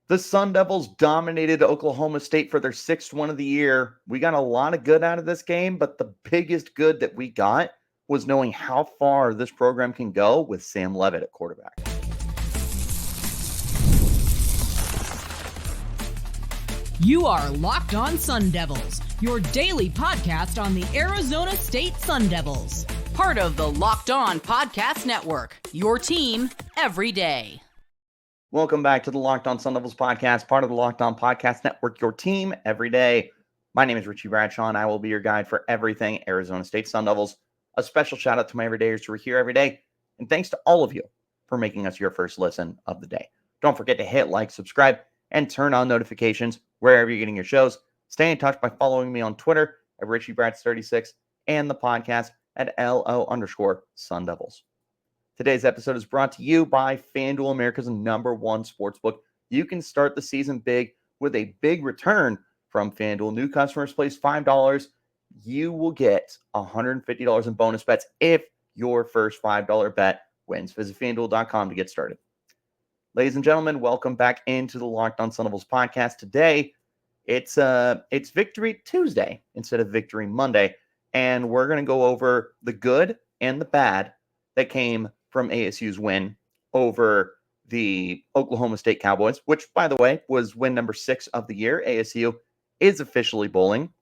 The Sun Devils dominated Oklahoma State for their sixth one of the year. We got a lot of good out of this game, but the biggest good that we got was knowing how far this program can go with Sam Leavitt at quarterback. You are Locked On Sun Devils, your daily podcast on the Arizona State Sun Devils. Part of the Locked On Podcast Network, your team every day. Welcome back to the Locked On Sun Devils podcast, part of the Locked On Podcast Network, your team every day. My name is Richie Bradshaw, and I will be your guide for everything Arizona State Sun Devils. A special shout out to my everydayers who are here every day, and thanks to all of you for making us your first listen of the day. Don't forget to hit like, subscribe, and turn on notifications wherever you're getting your shows. Stay in touch by following me on Twitter at RichieBrats36 and the podcast at LO_Sun Devils. Today's episode is brought to you by FanDuel, America's #1 sportsbook. You can start the season big with a big return from FanDuel. New customers place $5. You will get $150 in bonus bets if your first $5 bet wins. Visit FanDuel.com to get started. Ladies and gentlemen, welcome back into the Locked On Sun Devils podcast. Today, it's Victory Tuesday instead of Victory Monday, and we're going to go over the good and the bad that came from ASU's win over the Oklahoma State Cowboys, which, by the way, was win number 6 of the year. ASU is officially bowling.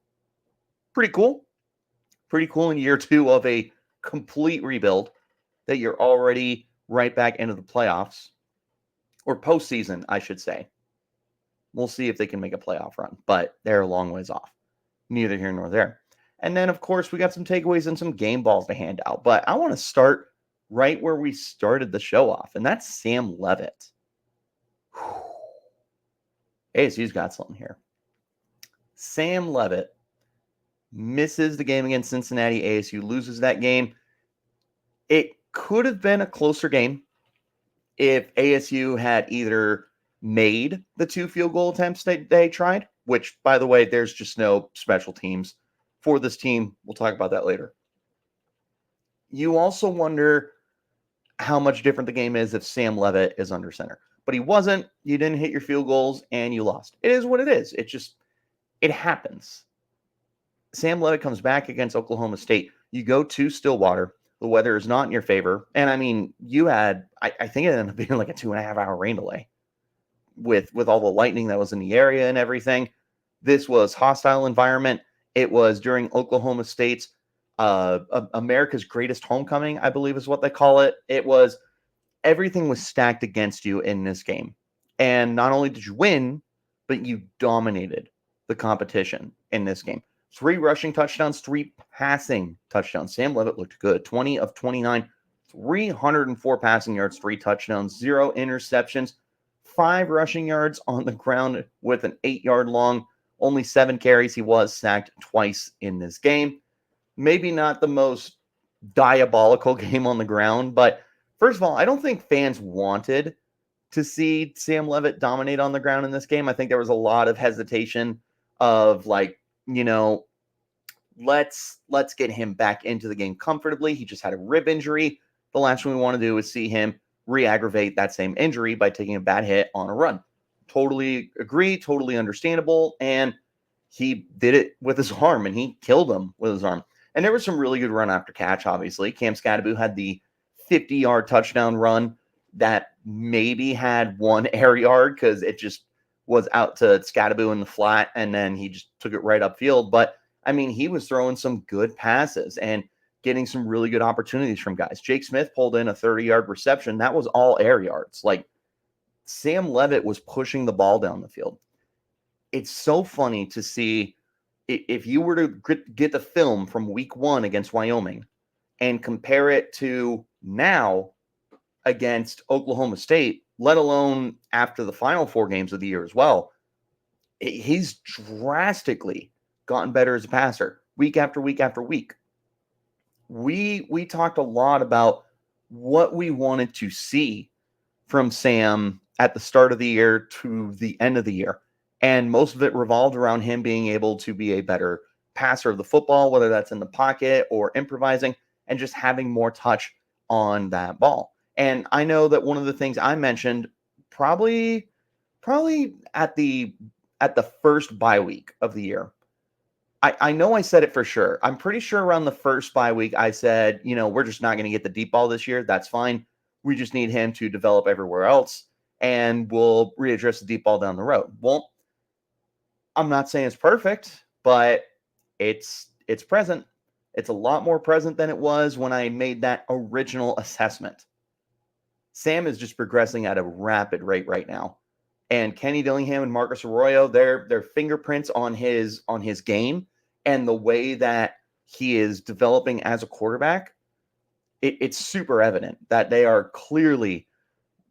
Pretty cool. Pretty cool in year 2 of a complete rebuild that you're already right back into the playoffs, or postseason, I should say. We'll see if they can make a playoff run, but they're a long ways off. Neither here nor there. And then, of course, we got some takeaways and some game balls to hand out, but I want to start right where we started the show off, and that's Sam Leavitt. ASU's got something here. Sam Leavitt misses the game against Cincinnati. ASU loses that game. It could have been a closer game if ASU had either made the 2 field goal attempts that they tried, which, by the way, there's just no special teams for this team. We'll talk about that later. You also wonder how much different the game is if Sam Leavitt is under center. But he wasn't. You didn't hit your field goals, and you lost. It is what it is. It happens. Sam Leavitt comes back against Oklahoma State. You go to Stillwater. The weather is not in your favor. And, I mean, you had, I think it ended up being like a 2.5-hour rain delay with all the lightning that was in the area and everything. This was hostile environment. It was during Oklahoma State's America's greatest homecoming, I believe is what they call it. Everything was stacked against you in this game. And not only did you win, but you dominated the competition in this game. 3 rushing touchdowns, 3 passing touchdowns. Sam Leavitt looked good. 20 of 29, 304 passing yards, 3 touchdowns, 0 interceptions, 5 rushing yards on the ground with an 8-yard long, only 7 carries. He was sacked twice in this game. Maybe not the most diabolical game on the ground, but first of all, I don't think fans wanted to see Sam Leavitt dominate on the ground in this game. I think there was a lot of hesitation of let's get him back into the game comfortably. He just had a rib injury. The last thing we want to do is see him re-aggravate that same injury by taking a bad hit on a run. Totally agree, totally understandable, and he did it with his arm, and he killed him with his arm. And there was some really good run after catch, obviously. Cam Skattebo had the 50-yard touchdown run that maybe had 1 air yard because it just was out to Skattebo in the flat, and then he just took it right upfield. But, I mean, he was throwing some good passes and getting some really good opportunities from guys. Jake Smith pulled in a 30-yard reception. That was all air yards. Like, Sam Leavitt was pushing the ball down the field. It's so funny to see if you were to get the film from week 1 against Wyoming and compare it to now against Oklahoma State, let alone after the final 4 games of the year as well, he's drastically gotten better as a passer week after week after week. We talked a lot about what we wanted to see from Sam at the start of the year to the end of the year. And most of it revolved around him being able to be a better passer of the football, whether that's in the pocket or improvising, and just having more touch on that ball. And I know that one of the things I mentioned probably probably at the first bye week of the year. I know I said it for sure. I'm pretty sure around the first bye week, I said, we're just not going to get the deep ball this year. That's fine. We just need him to develop everywhere else, and we'll readdress the deep ball down the road. Well, I'm not saying it's perfect, but it's present. It's a lot more present than it was when I made that original assessment. Sam is just progressing at a rapid rate right now. And Kenny Dillingham and Marcus Arroyo, their fingerprints on his game and the way that he is developing as a quarterback, it's super evident that they are clearly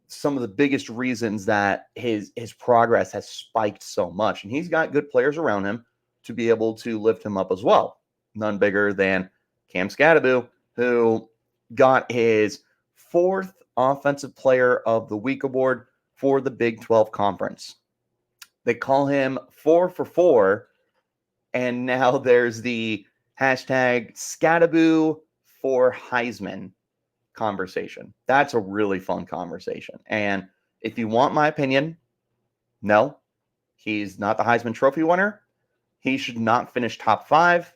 some of the biggest reasons that his progress has spiked so much. And he's got good players around him to be able to lift him up as well. None bigger than Cam Skattebo, who got his 4th Offensive Player of the Week award for the Big 12 Conference. They call him 4 for 4, and now there's the hashtag Skattebo for Heisman conversation. That's a really fun conversation. And if you want my opinion, no, he's not the Heisman Trophy winner. He should not finish top 5.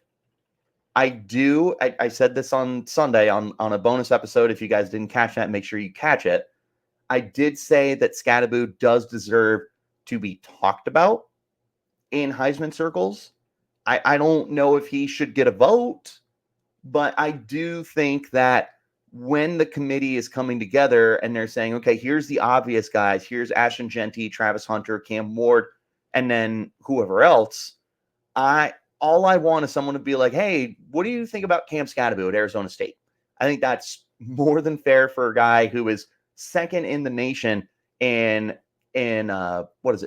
I said this on Sunday on a bonus episode. If you guys didn't catch that, make sure you catch it. I did say that Skattebo does deserve to be talked about in Heisman circles. I don't know if he should get a vote, but I do think that when the committee is coming together and they're saying, okay, here's the obvious guys, here's Ashton Jeanty, Travis Hunter, Cam Ward, and then whoever else, all I want is someone to be like, hey, what do you think about Cam Skattebo at Arizona State? I think that's more than fair for a guy who is second in the nation in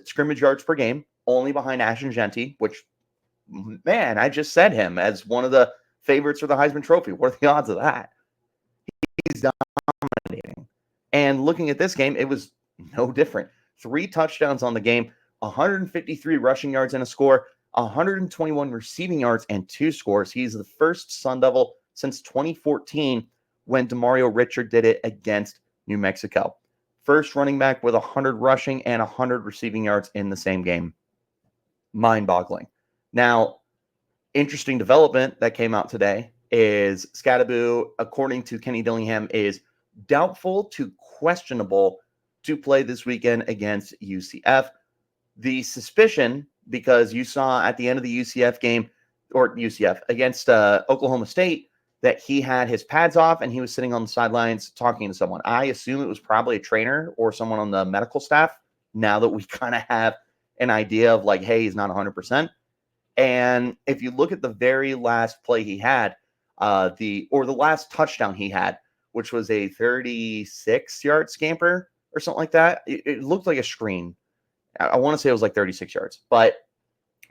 scrimmage yards per game, only behind Ashton Jeanty, which, man, I just said him as one of the favorites for the Heisman Trophy. What are the odds of that? He's dominating. And looking at this game, it was no different. 3 touchdowns on the game, 153 rushing yards and a score, 121 receiving yards and 2 scores. He's the first Sun Devil since 2014 when Demario Richard did it against New Mexico. First running back with 100 rushing and 100 receiving yards in the same game. Mind-boggling. Now, interesting development that came out today is Skattebo, according to Kenny Dillingham, is doubtful to questionable to play this weekend against UCF. The suspicion, because you saw at the end of the UCF game, or UCF, against Oklahoma State, that he had his pads off and he was sitting on the sidelines talking to someone. I assume it was probably a trainer or someone on the medical staff, now that we kind of have an idea of like, hey, he's not 100%. And if you look at the very last play he had, the last touchdown he had, which was a 36-yard scamper or something like that, it looked like a screen. I want to say it was like 36 yards, but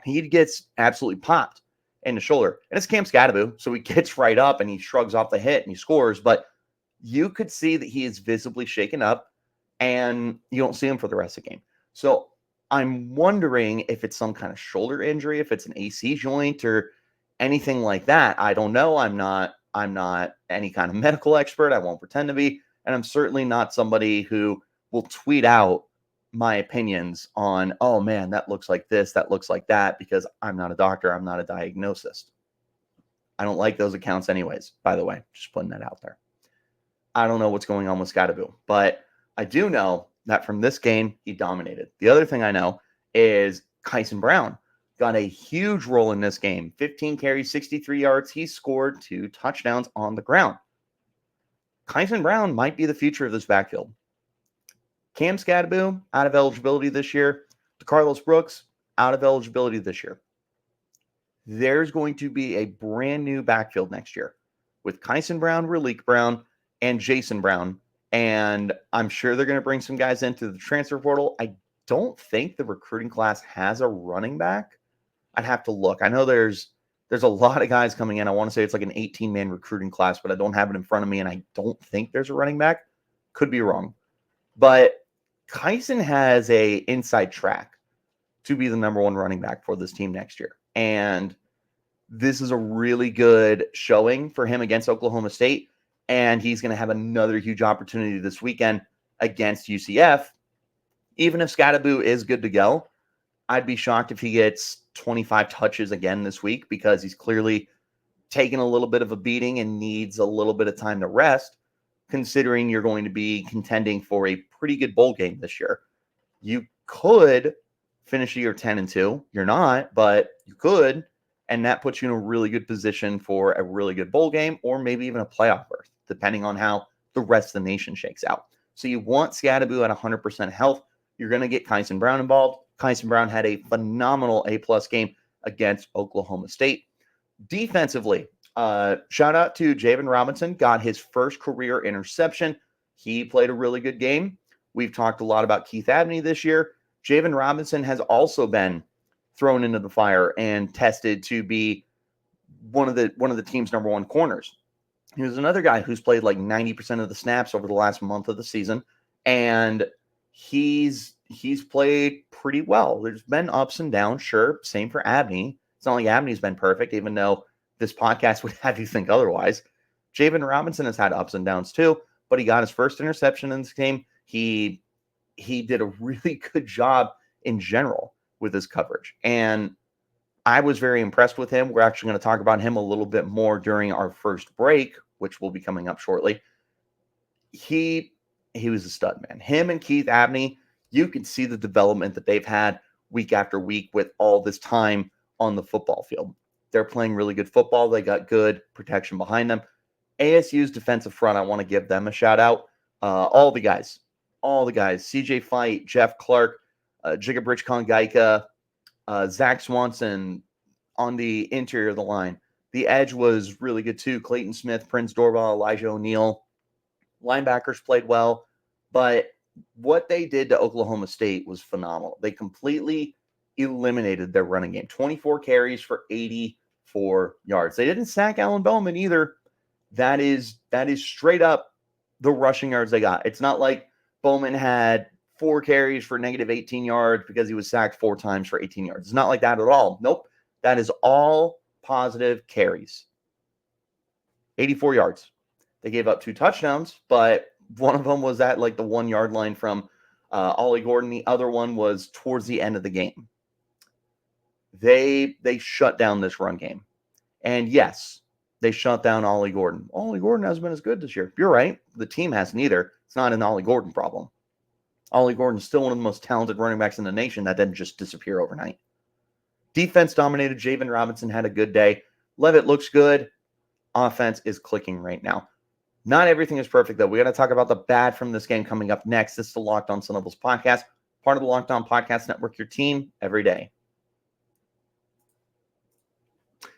he gets absolutely popped in the shoulder. And it's Cam Skattebo, so he gets right up and he shrugs off the hit and he scores. But you could see that he is visibly shaken up, and you don't see him for the rest of the game. So I'm wondering if it's some kind of shoulder injury, if it's an AC joint or anything like that. I don't know. I'm not any kind of medical expert. I won't pretend to be. And I'm certainly not somebody who will tweet out my opinions on, oh man, that looks like this, that looks like that, because I'm not a doctor. I'm not a diagnosist. I don't like those accounts anyways, by the way, just putting that out there. I don't know what's going on with Skattebo, but I do know that from this game, he dominated. The other thing I know is Kyson Brown got a huge role in this game. 15 carries, 63 yards. He scored 2 touchdowns on the ground. Kyson Brown might be the future of this backfield. Cam Skattebo, out of eligibility this year. DeCarlos Brooks, out of eligibility this year. There's going to be a brand new backfield next year with Kyson Brown, Raleek Brown, and Jason Brown. And I'm sure they're going to bring some guys into the transfer portal. I don't think the recruiting class has a running back. I'd have to look. I know there's a lot of guys coming in. I want to say it's like an 18-man recruiting class, but I don't have it in front of me, and I don't think there's a running back. Could be wrong. But Kyson has a inside track to be the number 1 running back for this team next year. And this is a really good showing for him against Oklahoma State. And he's going to have another huge opportunity this weekend against UCF Even if Skattebo is good to go, I'd be shocked if he gets 25 touches again this week because he's clearly taken a little bit of a beating and needs a little bit of time to rest, considering you're going to be contending for a pretty good bowl game this year. You could finish the year 10-2. You're not, but you could, and that puts you in a really good position for a really good bowl game or maybe even a playoff berth, depending on how the rest of the nation shakes out. So you want Skattebo at 100% health. You're going to get Kyson Brown involved. Kyson Brown had a phenomenal A-plus game against Oklahoma State. Defensively, shout out to Javen Robinson, got his first career interception. He played a really good game. We've talked a lot about Keith Abney this year. Javen Robinson has also been thrown into the fire and tested to be one of the team's number one corners. He was another guy who's played like 90% of the snaps over the last month of the season, and he's played pretty well. There's been ups and downs, sure. Same for Abney. It's not like Abney's been perfect, even though this podcast would have you think otherwise. Javen Robinson has had ups and downs too, but he got his first interception in this game. He did a really good job in general with his coverage, and I was very impressed with him. We're actually going to talk about him a little bit more during our first break, which will be coming up shortly. He was a stud, man. Him and Keith Abney, you can see the development that they've had week after week with all this time on the football field. They're playing really good football. They got good protection behind them. ASU's defensive front, I want to give them a shout out. All the guys, CJ Fight, Jeff Clark, Jigabridge Kongaika, Zach Swanson on the interior of the line. The edge was really good too. Clayton Smith, Prince Dorval, Elijah O'Neal. Linebackers played well, but what they did to Oklahoma State was phenomenal. They completely eliminated their running game. 24 carries for 84 yards. They didn't sack Alan Bowman either. That is straight up the rushing yards they got. It's not like Bowman had 4 carries for negative 18 yards because he was sacked 4 times for 18 yards. It's not like that at all. Nope. That is all positive carries. 84 yards. They gave up 2 touchdowns, but one of them was at like the 1 yard line from Ollie Gordon. The other one was towards the end of the game. They shut down this run game. And yes, they shut down Ollie Gordon. Ollie Gordon hasn't been as good this year. You're right. The team hasn't either. It's not an Ollie Gordon problem. Ollie Gordon is still one of the most talented running backs in the nation. That didn't just disappear overnight. Defense dominated. Javen Robinson had a good day. Leavitt looks good. Offense is clicking right now. Not everything is perfect, though. We got to talk about the bad from this game coming up next. This is the Locked On Sun Devils podcast, part of the Locked On Podcast Network, your team every day.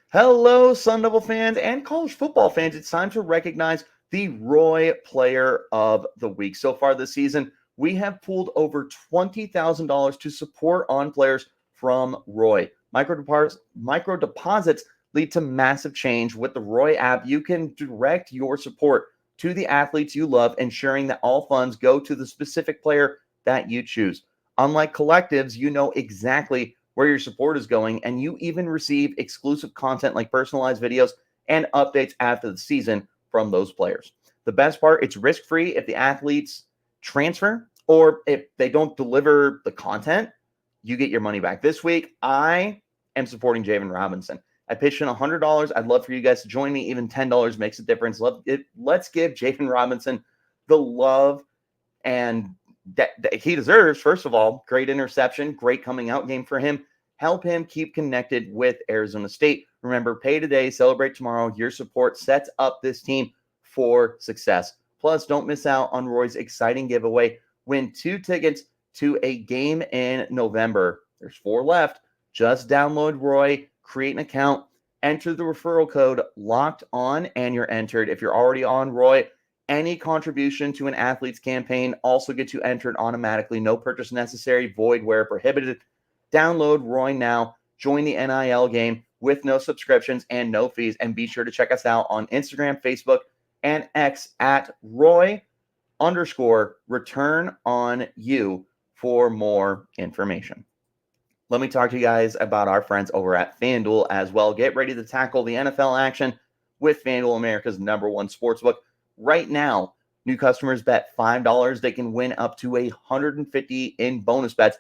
Hello, Sun Devil fans and college football fans. It's time to recognize the Roy Player of the Week. So far this season, we have pooled over $20,000 to support on players from Roy. Micro deposits lead to massive change. With the Roy app, you can direct your support to the athletes you love, ensuring that all funds go to the specific player that you choose. Unlike collectives, you know exactly where your support is going, and you even receive exclusive content like personalized videos and updates after the season from those players. The best part, it's risk-free if the athletes transfer or if they don't deliver the content, you get your money back. This week, I am supporting Javen Robinson. I pitched in $100. I'd love for you guys to join me. Even $10 makes a difference. Let's give Javen Robinson the love and that he deserves. First of all, great interception, great coming out game for him. Help him keep connected with Arizona State. Remember, pay today, celebrate tomorrow. Your support sets up this team for success. Plus, don't miss out on Roy's exciting giveaway. Win 2 tickets to a game in November. There's 4 left. Just download Roy, create an account, enter the referral code Locked On, and you're entered. If you're already on Roy, any contribution to an athlete's campaign also gets you entered automatically. No purchase necessary, void where prohibited. Download Roy now. Join the NIL game with no subscriptions and no fees. And be sure to check us out on Instagram, Facebook, and X at Roy_return_on_you for more information. Let me talk to you guys about our friends over at FanDuel as well. Get ready to tackle the NFL action with FanDuel, America's #1 sportsbook. Right now, New customers bet $5. They can win up to $150 in bonus bets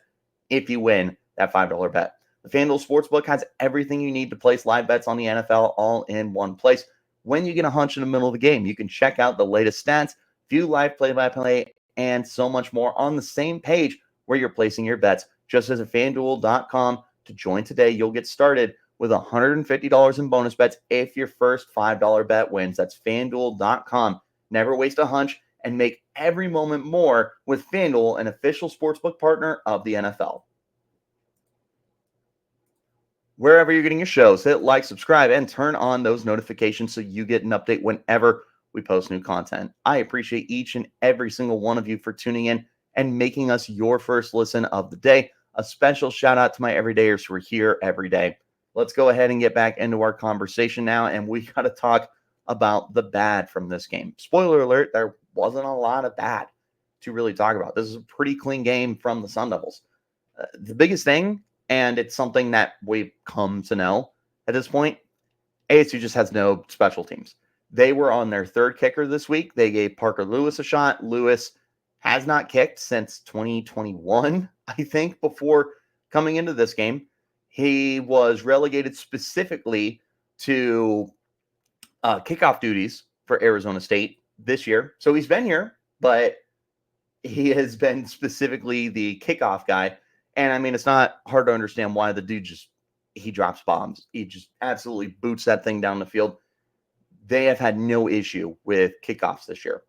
if you win that $5 bet. The FanDuel Sportsbook has everything you need to place live bets on the NFL all in one place. When you get a hunch in the middle of the game, you can check out the latest stats, view live play-by-play, and so much more on the same page where you're placing your bets. Just visit FanDuel.com to join today. You'll get started with $150 in bonus bets if your first $5 bet wins. That's FanDuel.com. Never waste a hunch and make every moment more with FanDuel, an official sportsbook partner of the NFL. Wherever you're getting your shows, hit like, subscribe, and turn on those notifications so you get an update whenever we post new content. I appreciate each and every single one of you for tuning in and making us your first listen of the day. A special shout out to my everydayers who are here every day. Let's go ahead and get back into our conversation now, and we got to talk about the bad from this game. Spoiler alert, there wasn't a lot of bad to really talk about. This is a pretty clean game from the Sun Devils. The biggest thing, and it's something that we've come to know at this point, ASU just has no special teams. They were on their third kicker this week. They gave Parker Lewis a shot. Lewis has not kicked since 2021, I think, before coming into this game. He was relegated specifically to kickoff duties for Arizona State this year. So he's been here, but he has been specifically the kickoff guy. And I mean, it's not hard to understand why the dude he drops bombs. He just absolutely boots that thing down the field. They have had no issue with kickoffs this year.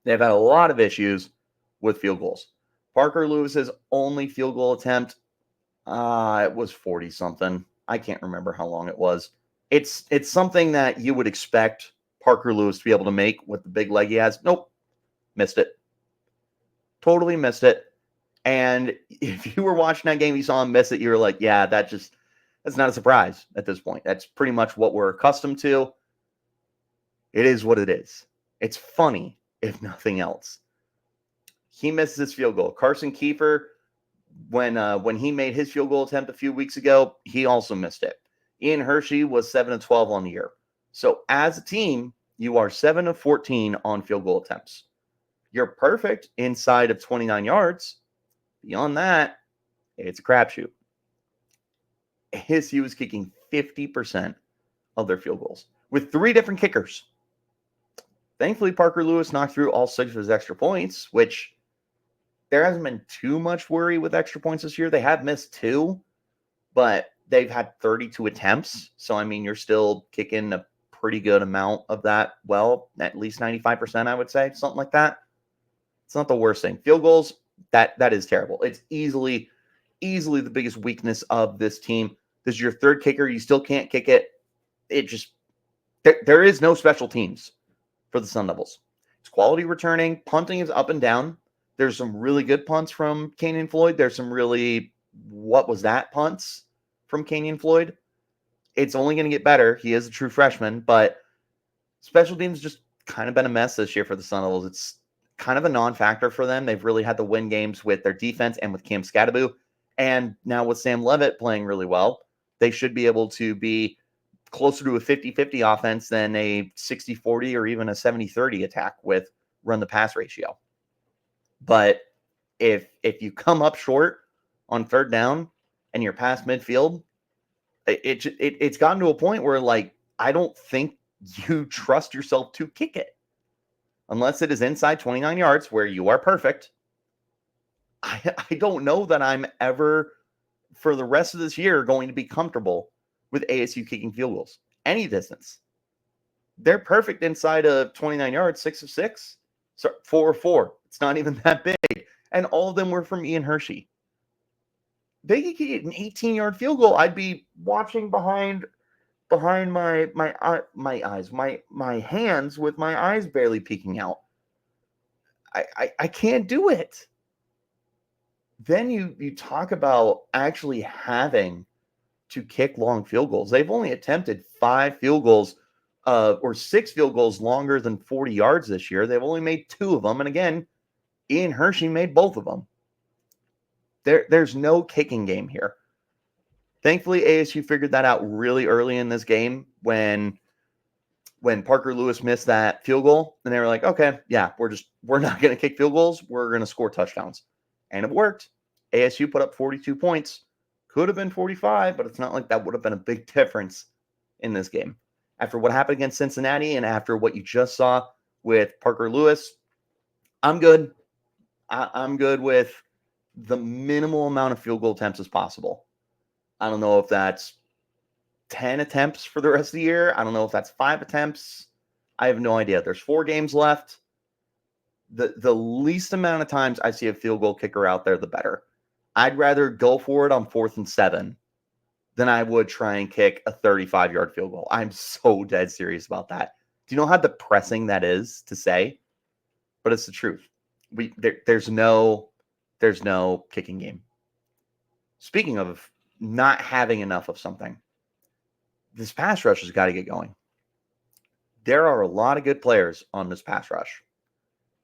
They've had a lot of issues with field goals. Parker Lewis's only field goal attempt, it was 40-something. I can't remember how long it was. It's something that you would expect Parker Lewis to be able to make with the big leg he has. Nope. Missed it. Totally missed it. And if you were watching that game, you saw him miss it, you were like, yeah, that's not a surprise at this point. That's pretty much what we're accustomed to. It is what it is. It's funny, if nothing else. He misses his field goal. Carson Kiefer, when he made his field goal attempt a few weeks ago, he also missed it. Ian Hershey was 7 of 12 on the year. So as a team, you are 7 of 14 on field goal attempts. You're perfect inside of 29 yards. Beyond that, it's a crapshoot. ASU was kicking 50% of their field goals with 3 different kickers. Thankfully, Parker Lewis knocked through all 6 of his extra points, which there hasn't been too much worry with extra points this year. They have missed 2, but they've had 32 attempts. So, I mean, you're still kicking a pretty good amount of that. Well, at least 95%, I would say, something like that. It's not the worst thing. Field goals, that is terrible. It's easily the biggest weakness of this team. This is your third kicker. You still can't kick it. There is no special teams for the Sun Devils. It's quality returning. Punting is up and down. There's some really good punts from Kenyon Floyd. There's some really, what was that, punts from Kenyon Floyd. It's only going to get better. He is a true freshman, but special teams just kind of been a mess this year for the Sun Devils. It's kind of a non-factor for them. They've really had to win games with their defense and with Cam Skattebo. And now with Sam Leavitt playing really well, they should be able to be closer to a 50-50 offense than a 60-40 or even a 70-30 attack with run-the-pass ratio. But if you come up short on third down and you're past midfield, it's gotten to a point where, like, I don't think you trust yourself to kick it. Unless it is inside 29 yards where you are perfect. I don't know that I'm ever, for the rest of this year, going to be comfortable with ASU kicking field goals. Any distance. They're perfect inside of 29 yards, 6 of 6. So 4 of 4. It's not even that big. And all of them were from Ian Hershey. They could get an 18-yard field goal. I'd be watching behind my eyes, my hands with my eyes barely peeking out. I can't do it. Then you talk about actually having to kick long field goals. They've only attempted 5 field goals or 6 field goals longer than 40 yards this year. They've only made 2 of them. And again, Ian Hershey made both of them. There's no kicking game here. Thankfully, ASU figured that out really early in this game when when Parker Lewis missed that field goal, and they were like, okay, yeah, we're not going to kick field goals. We're going to score touchdowns. And it worked. ASU put up 42 points. Could have been 45, but it's not like that would have been a big difference in this game. After what happened against Cincinnati and after what you just saw with Parker Lewis, I'm good. I'm good with the minimal amount of field goal attempts as possible. I don't know if that's 10 attempts for the rest of the year. I don't know if that's 5 attempts. I have no idea. There's 4 games left. The least amount of times I see a field goal kicker out there, the better. I'd rather go for it on 4th and 7 than I would try and kick a 35-yard field goal. I'm so dead serious about that. Do you know how depressing that is to say? But it's the truth. There's no kicking game. Speaking of not having enough of something, this pass rush has got to get going. There are a lot of good players on this pass rush.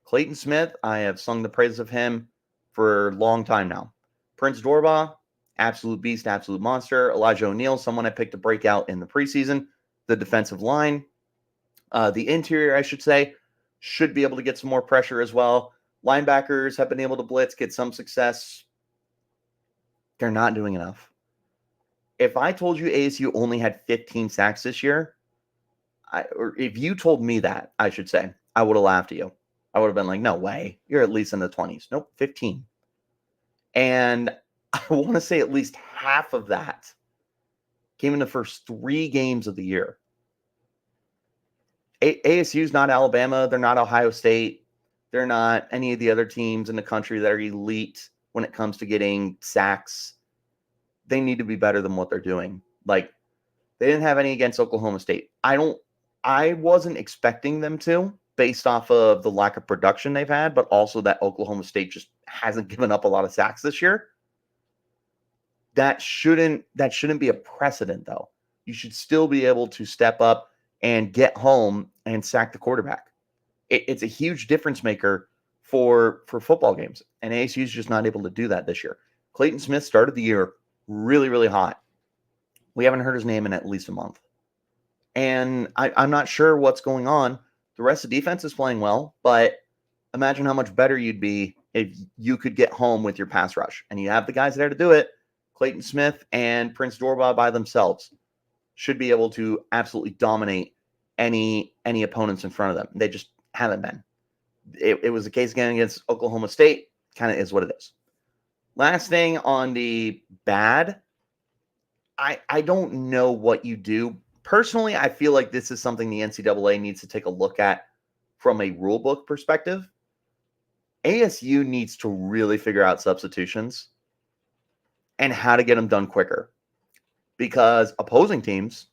Clayton Smith, I have sung the praises of him for a long time now. Prince Dorba, absolute beast, absolute monster. Elijah O'Neal, someone I picked to break out in the preseason. The defensive line, the interior, I should say, should be able to get some more pressure as well. Linebackers have been able to blitz, get some success. They're not doing enough. If I told you ASU only had 15 sacks this year, or if you told me that, I should say, I would have laughed at you. I would have been like, no way. You're at least in the 20s. Nope, 15. And I want to say at least half of that came in the first 3 games of the year. ASU's not Alabama. They're not Ohio State. They're not any of the other teams in the country that are elite when it comes to getting sacks. They need to be better than what they're doing. Like, they didn't have any against Oklahoma State. I wasn't expecting them to, based off of the lack of production they've had, but also that Oklahoma State just hasn't given up a lot of sacks this year. That shouldn't be a precedent, though. You should still be able to step up and get home and sack the quarterback. It's a huge difference maker for football games, and ASU is just not able to do that this year. Clayton Smith started the year really, really hot. We haven't heard his name in at least a month. And I'm not sure what's going on. The rest of the defense is playing well, but imagine how much better you'd be if you could get home with your pass rush. And you have the guys there to do it. Clayton Smith and Prince Dorba by themselves should be able to absolutely dominate any opponents in front of them. They just haven't been. It was the case again against Oklahoma State. Kind of is what it is. Last thing on the bad, I don't know what you do. Personally, I feel like this is something the NCAA needs to take a look at from a rule book perspective. ASU needs to really figure out substitutions and how to get them done quicker. Because opposing teams,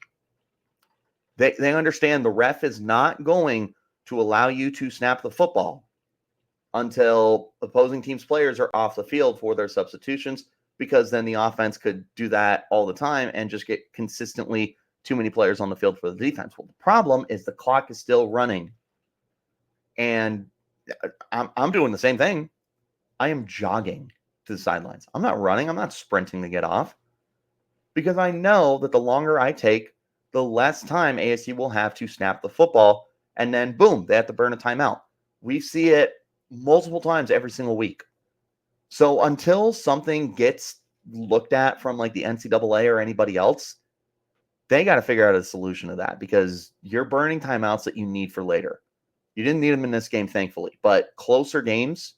they understand the ref is not going to allow you to snap the football until opposing teams' players are off the field for their substitutions, because then the offense could do that all the time and just get consistently too many players on the field for the defense. Well, the problem is the clock is still running. And I'm doing the same thing. I am jogging to the sidelines. I'm not running. I'm not sprinting to get off, because I know that the longer I take, the less time ASU will have to snap the football. And then, boom, they have to burn a timeout. We see it multiple times every single week. So until something gets looked at from like the NCAA or anybody else, they got to figure out a solution to that, because you're burning timeouts that you need for later. You didn't need them in this game, thankfully, but closer games,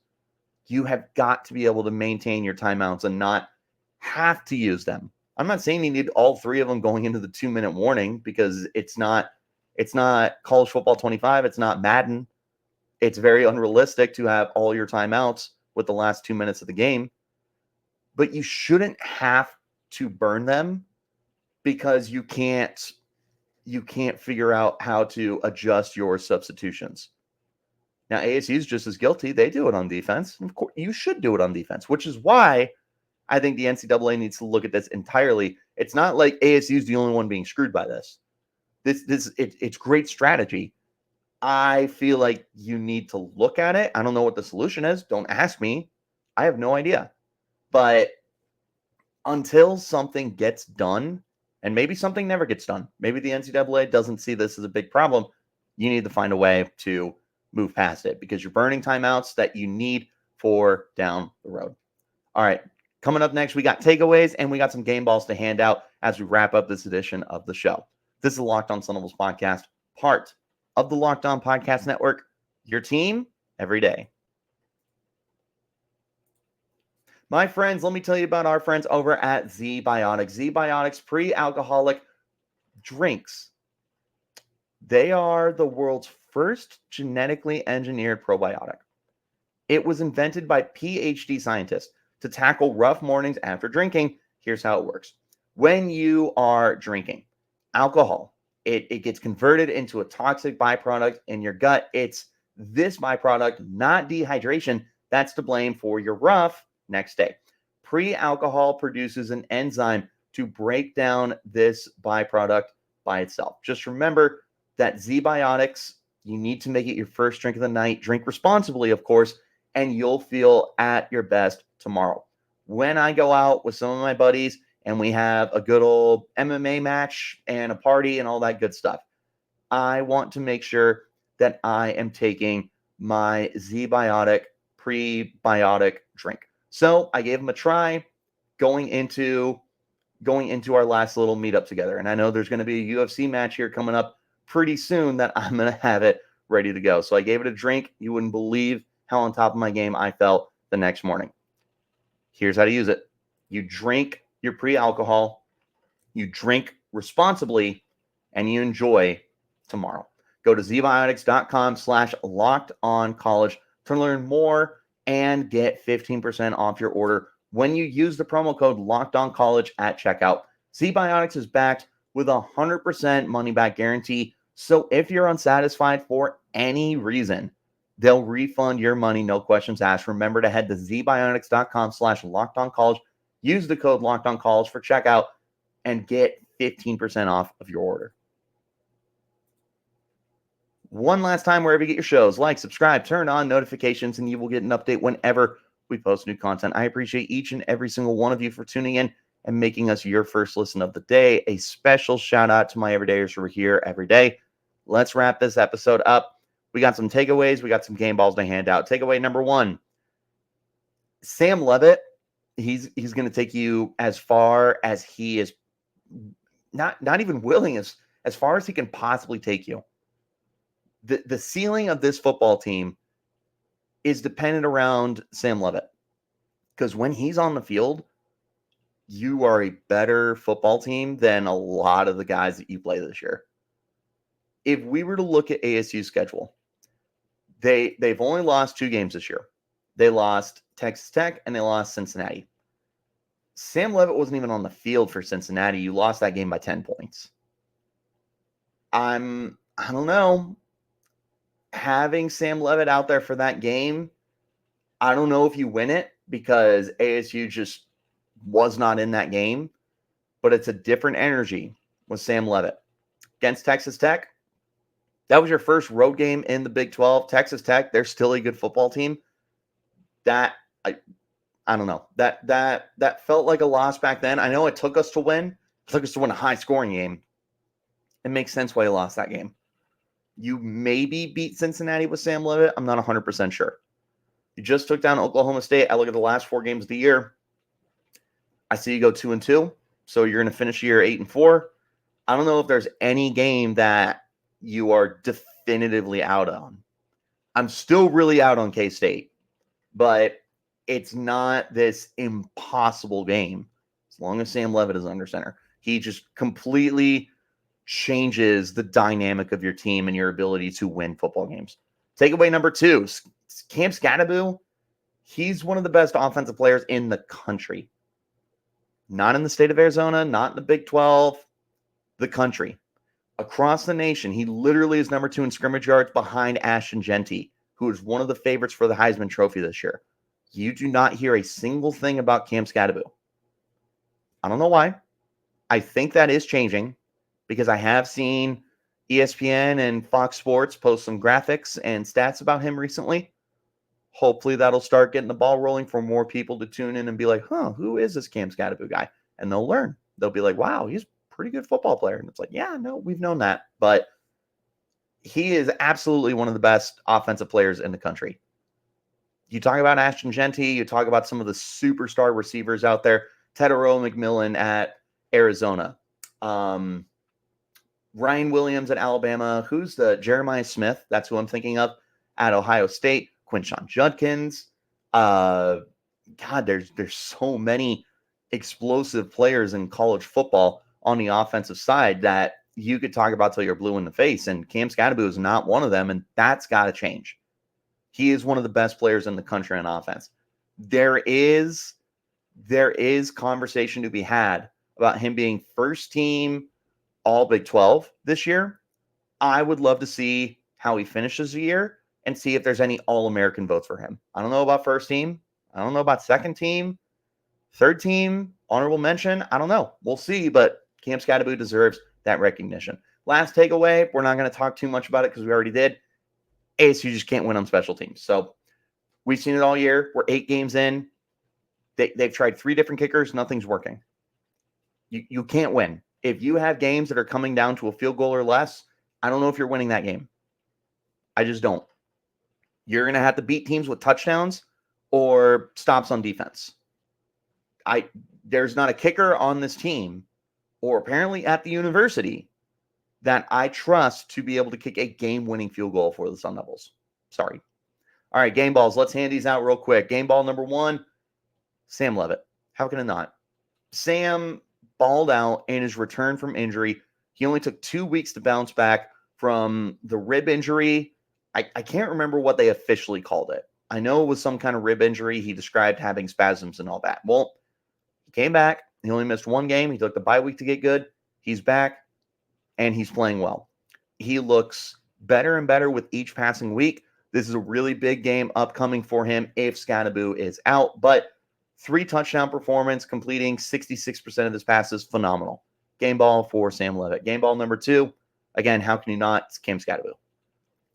you have got to be able to maintain your timeouts and not have to use them. I'm not saying you need all 3 of them going into the 2-minute warning, because it's not college football 25. It's not Madden. It's very unrealistic to have all your timeouts with the last 2 minutes of the game, but you shouldn't have to burn them because you can't figure out how to adjust your substitutions. Now, ASU is just as guilty. They do it on defense. And of course, you should do it on defense, which is why I think the NCAA needs to look at this entirely. It's not like ASU is the only one being screwed by this. It's great strategy. I feel like you need to look at it. I don't know what the solution is. Don't ask me. I have no idea. But until something gets done, and maybe something never gets done, maybe the NCAA doesn't see this as a big problem, you need to find a way to move past it because you're burning timeouts that you need for down the road. All right, coming up next, we got takeaways and we got some game balls to hand out as we wrap up this edition of the show. This is the Locked On Sun Devils podcast, part of the Locked On Podcast Network, your team every day. My friends, let me tell you about our friends over at ZBiotics. ZBiotics pre-alcoholic drinks. They are the world's first genetically engineered probiotic. It was invented by PhD scientists to tackle rough mornings after drinking. Here's how it works. When you are drinking alcohol, it gets converted into a toxic byproduct in your gut. It's this byproduct, not dehydration, that's to blame for your rough next day. Pre-alcohol produces an enzyme to break down this byproduct by itself. Just remember that ZBiotics, you need to make it your first drink of the night. Drink responsibly, of course, and you'll feel at your best tomorrow. When I go out with some of my buddies and we have a good old MMA match and a party and all that good stuff, I want to make sure that I am taking my ZBiotic prebiotic drink. So I gave them a try going into our last little meetup together. And I know there's going to be a UFC match here coming up pretty soon that I'm going to have it ready to go. So I gave it a drink. You wouldn't believe how on top of my game I felt the next morning. Here's how to use it. You drink your pre-alcohol, you drink responsibly, and you enjoy tomorrow. Go to zbiotics.com/lockedoncollege to learn more and get 15% off your order when you use the promo code LOCKEDONCollege at checkout. ZBiotics is backed with a 100% money-back guarantee, so if you're unsatisfied for any reason, they'll refund your money, no questions asked. Remember to head to zbiotics.com/lockedoncollege, use the code LOCKEDONCollege for checkout, and get 15% off of your order. One last time, wherever you get your shows, like, subscribe, turn on notifications, and you will get an update whenever we post new content. I appreciate each and every single one of you for tuning in and making us your first listen of the day. A special shout out to my everydayers who are here every day. Let's wrap this episode up. We got some takeaways. We got some game balls to hand out. Takeaway number one, Sam Leavitt, he's going to take you as far as he is not even willing, as far as he can possibly take you. The ceiling of this football team is dependent around Sam Leavitt, because when he's on the field, you are a better football team than a lot of the guys that you play this year. If we were to look at ASU's schedule, they've only lost 2 games this year. They lost Texas Tech and they lost Cincinnati. Sam Leavitt wasn't even on the field for Cincinnati. You lost that game by 10 points. I don't know. Having Sam Leavitt out there for that game, I don't know if you win it because ASU just was not in that game, but it's a different energy with Sam Leavitt. Against Texas Tech, that was your first road game in the Big 12. Texas Tech, they're still a good football team. I don't know. That felt like a loss back then. I know it took us to win. It took us to win a high-scoring game. It makes sense why you lost that game. You maybe beat Cincinnati with Sam Leavitt. I'm not 100% sure. You just took down Oklahoma State. I look at the last 4 games of the year. I see you go 2-2. So you're going to finish the year 8-4. I don't know if there's any game that you are definitively out on. I'm still really out on K-State, but it's not this impossible game as long as Sam Leavitt is under center. He just completely changes the dynamic of your team and your ability to win football games. Takeaway number 2, Cam Skattebo, he's one of the best offensive players in the country. Not in the state of Arizona, not in the Big 12, the country. Across the nation, he literally is number 2 in scrimmage yards behind Ashton Jeanty, who is one of the favorites for the Heisman Trophy this year. You do not hear a single thing about Cam Skattebo. I don't know why. I think that is changing because I have seen ESPN and Fox Sports post some graphics and stats about him recently. Hopefully that'll start getting the ball rolling for more people to tune in and be like, who is this Cam Skattebo guy? And they'll learn. They'll be like, wow, he's a pretty good football player. And it's like, yeah, no, we've known that. But he is absolutely one of the best offensive players in the country. You talk about Ashton Jeanty, you talk about some of the superstar receivers out there, Tedero McMillan at Arizona, Ryan Williams at Alabama, who's the Jeremiah Smith, that's who I'm thinking of, at Ohio State, Quinshon Judkins. God, there's so many explosive players in college football on the offensive side that you could talk about till you're blue in the face, and Cam Skattebo is not one of them, and that's got to change. He is one of the best players in the country on offense. There is conversation to be had about him being first team All Big 12 this year. I would love to see how he finishes the year and see if there's any All-American votes for him. I don't know about first team. I don't know about second team, third team, honorable mention. I don't know. We'll see, but Cam Skattebo deserves that recognition. Last takeaway, we're not going to talk too much about it because we already did. ASU just can't win on special teams. So we've seen it all year. We're 8 games in. They've tried 3 different kickers. Nothing's working. You can't win. If you have games that are coming down to a field goal or less, I don't know if you're winning that game. I just don't. You're going to have to beat teams with touchdowns or stops on defense. There's not a kicker on this team, or apparently at the university, that I trust to be able to kick a game-winning field goal for the Sun Devils. Sorry. All right, game balls. Let's hand these out real quick. Game ball number 1, Sam Leavitt. How can it not? Sam balled out in his return from injury. He only took 2 weeks to bounce back from the rib injury. I can't remember what they officially called it. I know it was some kind of rib injury. He described having spasms and all that. Well, he came back. He only missed 1 game. He took the bye week to get good. He's back. And he's playing well. He looks better and better with each passing week. This is a really big game upcoming for him if Skattebo is out. But 3 touchdown performance, completing 66% of his passes, phenomenal. Game ball for Sam Leavitt. Game ball number 2, again, how can you not? It's Cam Skattebo.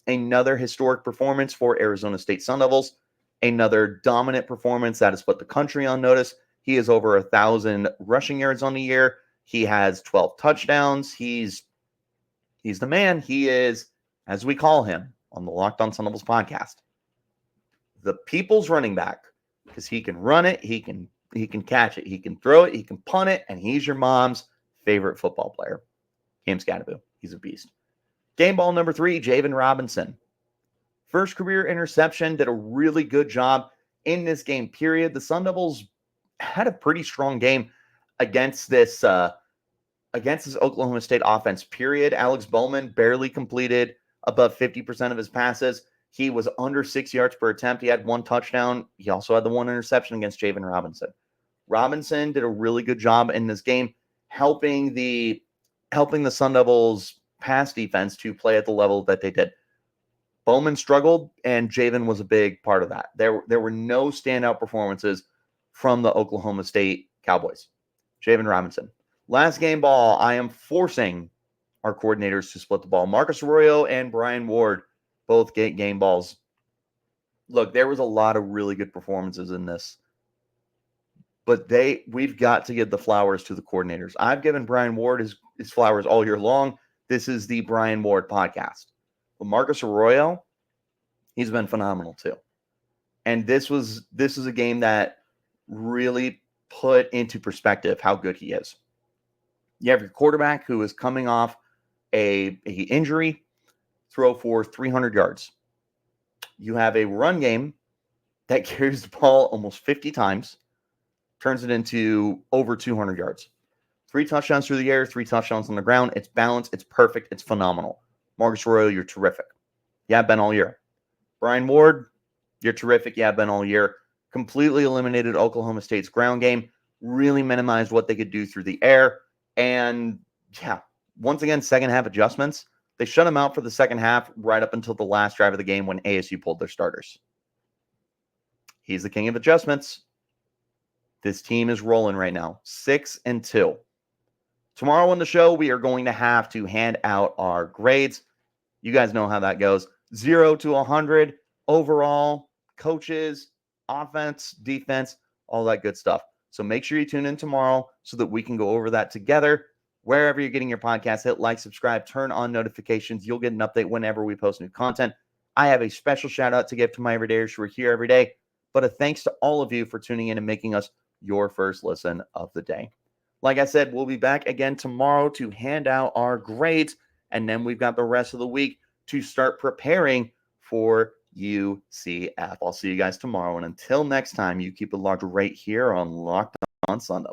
Another historic performance for Arizona State Sun Devils. Another dominant performance that has put the country on notice. He has over 1,000 rushing yards on the year. He has 12 touchdowns. He's the man. He is, as we call him on the Locked On Sun Devils podcast, the people's running back, because he can run it, he can catch it, he can throw it, he can punt it, and he's your mom's favorite football player. Cam Skattebo. He's a beast. Game ball number 3, Javen Robinson. First career interception, did a really good job in this game, period. The Sun Devils had a pretty strong game against this Oklahoma State offense, period. Alex Bowman barely completed above 50% of his passes. He was under 6 yards per attempt. He had 1 touchdown. He also had the 1 interception against Javen Robinson. Robinson did a really good job in this game, helping the Sun Devils pass defense to play at the level that they did. Bowman struggled, and Javen was a big part of that. There were no standout performances from the Oklahoma State Cowboys. Javen Robinson. Last game ball, I am forcing our coordinators to split the ball. Marcus Arroyo and Brian Ward both get game balls. Look, there was a lot of really good performances in this, but we've got to give the flowers to the coordinators. I've given Brian Ward his flowers all year long. This is the Brian Ward podcast. But Marcus Arroyo, he's been phenomenal too. And this is a game that really put into perspective how good he is. You have your quarterback who is coming off a injury, throw for 300 yards. You have a run game that carries the ball almost 50 times, turns it into over 200 yards. 3 touchdowns through the air, 3 touchdowns on the ground. It's balanced. It's perfect. It's phenomenal. Marcus Arroyo, you're terrific. You have been all year. Brian Ward, you're terrific. You have been all year. Completely eliminated Oklahoma State's ground game. Really minimized what they could do through the air. And yeah, once again, second half adjustments. They shut him out for the second half right up until the last drive of the game when ASU pulled their starters. He's the king of adjustments. This team is rolling right now. 6-2. Tomorrow on the show, we are going to have to hand out our grades. You guys know how that goes. 0 to 100 overall, coaches, offense, defense, all that good stuff. So make sure you tune in tomorrow so that we can go over that together. Wherever you're getting your podcast, hit like, subscribe, turn on notifications. You'll get an update whenever we post new content. I have a special shout out to give to my everydayers who are here every day, but a thanks to all of you for tuning in and making us your first listen of the day. Like I said, we'll be back again tomorrow to hand out our grades, and then we've got the rest of the week to start preparing for UCF. I'll see you guys tomorrow, and until next time, you keep it locked right here on Locked On Sun Devils.